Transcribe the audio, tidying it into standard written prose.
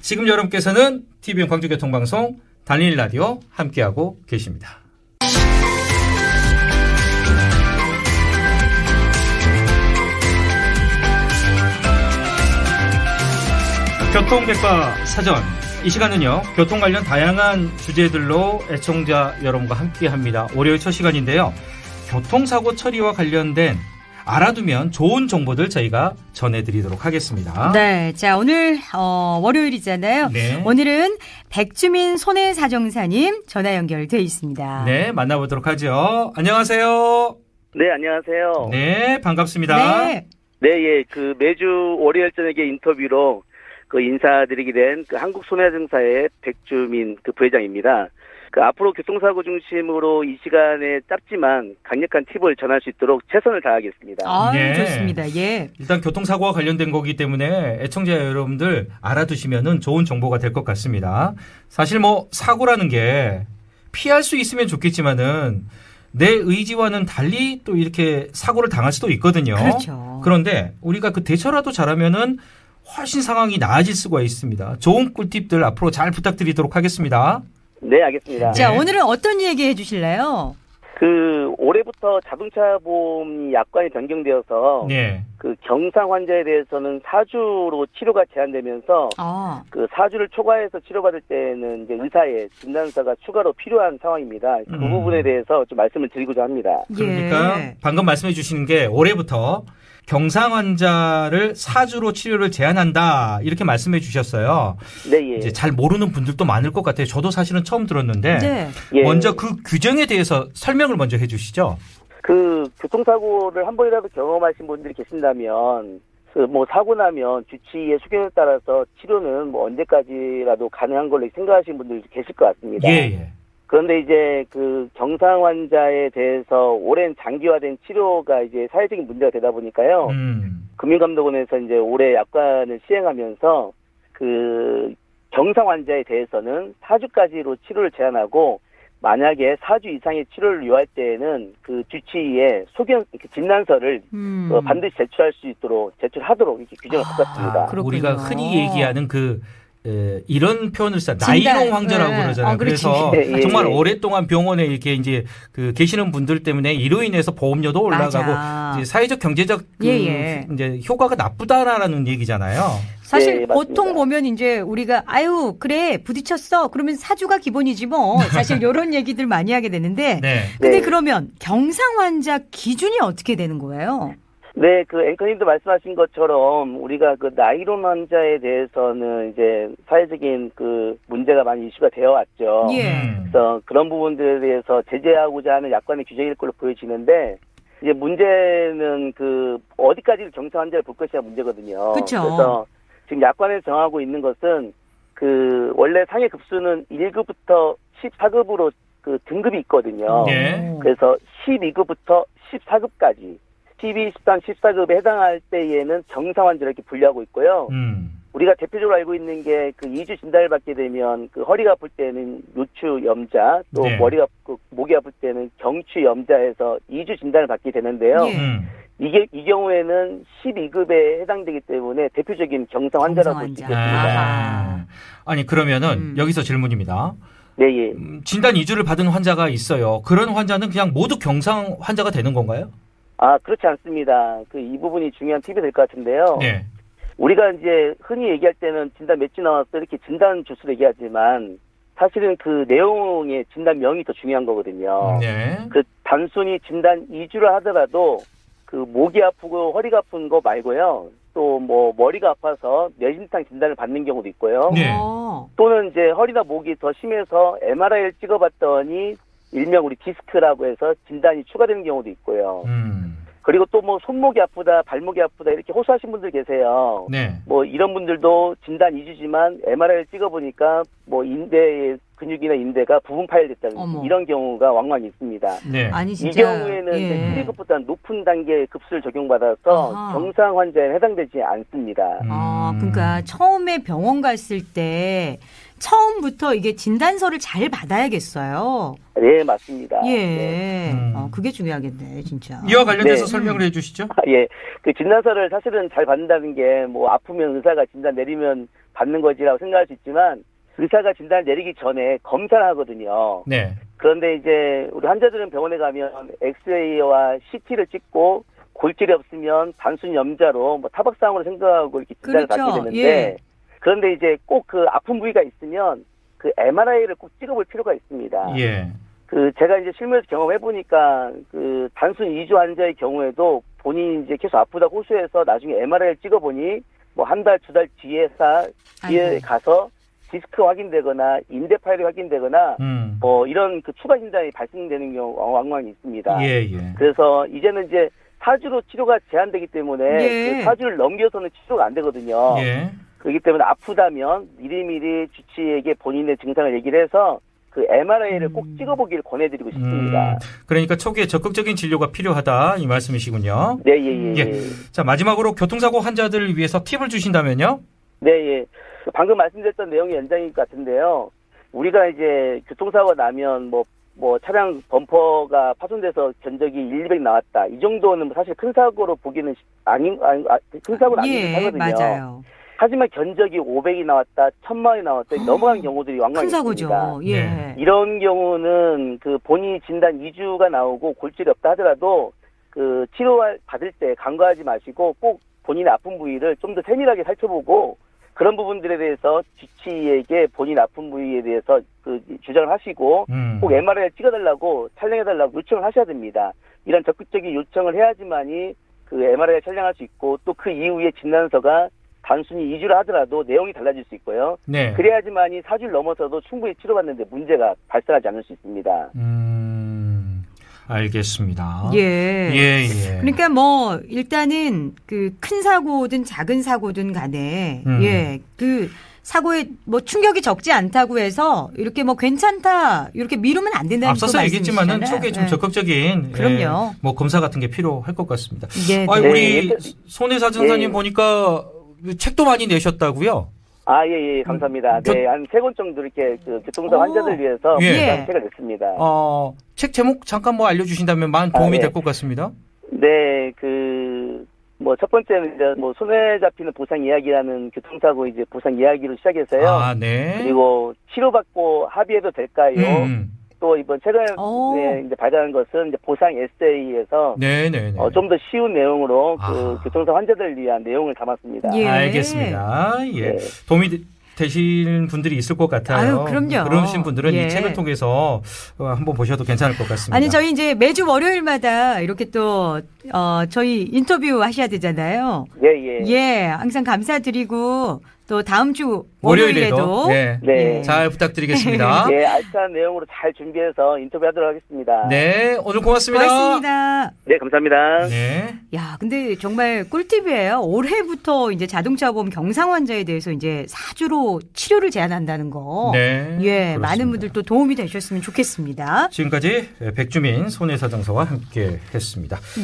지금 여러분께서는 TVN 광주교통방송 달린 라디오 함께하고 계십니다. 교통백과사전. 이 시간은요, 교통 관련 다양한 주제들로 애청자 여러분과 함께합니다. 월요일 첫 시간인데요. 교통사고 처리와 관련된 알아두면 좋은 정보들 저희가 전해드리도록 하겠습니다. 네, 자 오늘 월요일이잖아요. 네. 오늘은 백주민 손해사정사님 전화 연결돼 있습니다. 네, 만나보도록 하죠. 안녕하세요. 네, 안녕하세요. 네, 반갑습니다. 네. 네, 예, 매주 월요일 저녁에 인터뷰로 인사드리게 된 한국손해증사의 백주민 부회장입니다. 앞으로 교통사고 중심으로 이 시간에 짧지만 강력한 팁을 전할 수 있도록 최선을 다하겠습니다. 네. 좋습니다. 예. 일단 교통사고와 관련된 거기 때문에 애청자 여러분들 알아두시면은 좋은 정보가 될 것 같습니다. 사실 사고라는 게 피할 수 있으면 좋겠지만은 내 의지와는 달리 또 이렇게 사고를 당할 수도 있거든요. 그렇죠. 그런데 우리가 대처라도 잘하면은 훨씬 상황이 나아질 수가 있습니다. 좋은 꿀팁들 앞으로 잘 부탁드리도록 하겠습니다. 네, 알겠습니다. 자, 오늘은 어떤 얘기 해주실래요? 올해부터 자동차 보험이 약관이 변경되어서 네. 경상 환자에 대해서는 4주로 치료가 제한되면서 4주를 초과해서 치료받을 때는 이제 의사의 진단서가 추가로 필요한 상황입니다. 그 부분에 대해서 좀 말씀을 드리고자 합니다. 그러니까 예. 방금 말씀해 주시는 게 올해부터 경상 환자를 4주로 치료를 제한한다 이렇게 말씀해 주셨어요. 네, 예. 이제 잘 모르는 분들도 많을 것 같아요. 저도 사실은 처음 들었는데 네. 예. 먼저 그 규정에 대해서 설명을 먼저 해주시죠. 교통사고를 한 번이라도 경험하신 분들이 계신다면 사고 나면 주치의의 수견에 따라서 치료는 언제까지라도 가능한 걸로 생각하시는 분들이 계실 것 같습니다. 예. 그런데 이제 경상 환자에 대해서 오랜 장기화된 치료가 이제 사회적인 문제가 되다 보니까요. 금융감독원에서 이제 올해 약관을 시행하면서 경상 환자에 대해서는 4주까지로 치료를 제한하고 만약에 4주 이상의 치료를 요할 때에는 주치의의 진단서를 반드시 제출하도록 이렇게 규정을 바꿨습니다. 우리가 흔히 얘기하는 이런 표현을 써 나이롱 황자라고 그러잖아요. 그래서 정말 오랫동안 병원에 이렇게 이제 계시는 분들 때문에 이로 인해서 보험료도 올라가고 이제 사회적 경제적 이제 효과가 나쁘다라는 얘기잖아요. 사실 네, 보통 보면 이제 우리가 그래 부딪혔어 그러면 4주가 기본이지 뭐 사실 이런 얘기들 많이 하게 되는데 근데 그러면 경상 환자 기준이 어떻게 되는 거예요? 네, 앵커님도 말씀하신 것처럼 우리가 나이론 환자에 대해서는 이제 사회적인 문제가 많이 이슈가 되어 왔죠. 그래서 그런 부분들에 대해서 제재하고자 하는 약관의 규정일 걸로 보여지는데 이제 문제는 어디까지 경상 환자를 볼 것이냐 문제거든요. 그렇죠. 그래서 지금 약관에 정하고 있는 것은 원래 상해 급수는 1급부터 14급으로 등급이 있거든요. 그래서 12급부터 14급까지 12, 13, 14급에 해당할 때에는 경상 환자를 이렇게 분류하고 있고요. 우리가 대표적으로 알고 있는 게 2주 진단을 받게 되면 허리가 아플 때는 요추염자, 또 머리가 목이 아플 때는 경추염자에서 2주 진단을 받게 되는데요. 이 경우에는 12급에 해당되기 때문에 대표적인 경상 환자라고 볼 수 있겠습니다. 아니 그러면은 여기서 질문입니다. 네, 진단 2주를 받은 환자가 있어요. 그런 환자는 그냥 모두 경상 환자가 되는 건가요? 그렇지 않습니다. 이 부분이 중요한 팁이 될 것 같은데요. 네. 우리가 이제 흔히 얘기할 때는 진단 몇 주 나왔어 이렇게 진단 주수로 얘기하지만 사실은 내용의 진단명이 더 중요한 거거든요. 단순히 진단 2주를 하더라도 목이 아프고 허리가 아픈 거 말고요. 또 머리가 아파서 뇌진탕 진단을 받는 경우도 있고요. 또는 이제 허리나 목이 더 심해서 MRI를 찍어봤더니 일명 우리 디스크라고 해서 진단이 추가되는 경우도 있고요. 그리고 또 손목이 아프다, 발목이 아프다 이렇게 호소하신 분들 계세요. 이런 분들도 진단 2주지만 MRI를 찍어보니까 인대의 근육이나 인대가 부분 파열됐다는 이런 경우가 왕왕 있습니다. 아니, 진짜, 이 경우에는 1급보다 높은 단계의 급수를 적용받아서 경상 환자에 해당되지 않습니다. 그러니까 처음에 병원 갔을 때 처음부터 이게 진단서를 잘 받아야겠어요. 네, 맞습니다. 그게 중요하겠네, 진짜. 이와 관련돼서 설명을 해주시죠. 진단서를 사실은 잘 받는다는 게 아프면 의사가 진단 내리면 받는 거지라고 생각할 수 있지만 의사가 진단을 내리기 전에 검사를 하거든요. 네. 그런데 이제 우리 환자들은 병원에 가면 엑스레이와 CT를 찍고 골절이 없으면 단순 염자로 뭐 타박상으로 생각하고 이렇게 진단을 그렇죠. 받게 되는데 예. 그런데 이제 꼭 그 아픈 부위가 있으면 그 MRI를 꼭 찍어볼 필요가 있습니다. 예. 그 제가 이제 실무에서 경험해 보니까 그 단순 이주 환자의 경우에도 본인이 이제 계속 아프다고 호소해서 나중에 MRI를 찍어보니 뭐 한 달, 두 달 뒤에 가서 디스크 확인되거나 인대 파열이 확인되거나 뭐 이런 그 추가 진단이 발생되는 경우 왕왕 있습니다. 예, 예. 그래서 이제는 이제 4주로 치료가 제한되기 때문에 예. 그 4주를 넘겨서는 치료가 안 되거든요. 예. 그렇기 때문에 아프다면 미리미리 주치의에게 본인의 증상을 얘기를 해서 그 MRI를 꼭 찍어보기를 권해드리고 싶습니다. 그러니까 초기에 적극적인 진료가 필요하다 이 말씀이시군요. 네, 예. 자, 마지막으로 교통사고 환자들을 위해서 팁을 주신다면요? 네, 예. 방금 말씀드렸던 내용의 연장일 것 같은데요. 우리가 이제 교통사고가 나면 뭐 차량 범퍼가 파손돼서 견적이 1, 200 나왔다. 이 정도는 사실 큰 사고로 보기는 큰 사고는 아니긴 하거든요. 맞아요. 하지만 견적이 500이 나왔다, 1000만 원이 나왔다, 넘어간 경우들이 왕왕 큰 있습니다. 사고죠. 예. 네. 이런 경우는 그 본인 진단 2주가 나오고 골절이 없다 하더라도 그 치료 받을 때 간과하지 마시고 꼭 본인의 아픈 부위를 좀 더 세밀하게 살펴보고 그런 부분들에 대해서 주치의에게 본인 아픈 부위에 대해서 그 주장을 하시고 꼭 MRI를 찍어달라고 촬영해달라고 요청을 하셔야 됩니다. 이런 적극적인 요청을 해야지만이 그 MRI를 촬영할 수 있고 또 그 이후에 진단서가 단순히 2주를 하더라도 내용이 달라질 수 있고요. 네. 그래야지만이 4주를 넘어서도 충분히 치료받는데 문제가 발생하지 않을 수 있습니다. 예. 알겠습니다. 예. 그러니까 뭐 일단은 그 큰 사고든 작은 사고든 간에 예. 그 사고에 뭐 충격이 적지 않다고 해서 이렇게 뭐 괜찮다 이렇게 미루면 안 된다는 앞서서 얘기했지만은 초기에 좀 네. 적극적인 그럼요. 뭐 검사 같은 게 필요할 것 같습니다. 네. 우리 손혜사 전사님 보니까 책도 많이 내셨다고요? 예, 감사합니다. 네, 한 3권 정도 이렇게 그 교통사고 환자들 위해서 책을 냈습니다. 책 제목 잠깐 뭐 알려주신다면 많은 도움이 될 것 같습니다. 네, 뭐 첫 번째는 이제 뭐 손에 잡히는 보상 이야기라는 교통사고 이제 보상 이야기로 시작해서요. 네. 그리고 치료받고 합의해도 될까요? 또 이번 최근에 이제 발간한 것은 이제 보상 에세이에서 좀 더 쉬운 내용으로 그 교통사고 환자들을 위한 내용을 담았습니다. 예. 알겠습니다. 예. 도움이 되시는 분들이 있을 것 같아요. 그럼요. 그러신 분들은 이 책을 통해서 한번 보셔도 괜찮을 것 같습니다. 아니 저희 이제 매주 월요일마다 이렇게 또 저희 인터뷰 하셔야 되잖아요. 예, 항상 감사드리고 또 다음 주 월요일에도 잘 부탁드리겠습니다. 네, 알찬 내용으로 잘 준비해서 인터뷰하도록 하겠습니다. 네, 오늘 고맙습니다. 고맙습니다. 네, 감사합니다. 네. 야, 근데 정말 꿀팁이에요. 올해부터 이제 자동차보험 경상 환자에 대해서 이제 4주로 치료를 제한한다는 거. 네. 예, 그렇습니다. 많은 분들 또 도움이 되셨으면 좋겠습니다. 지금까지 백주민 손혜사 정서와 함께 했습니다. 네.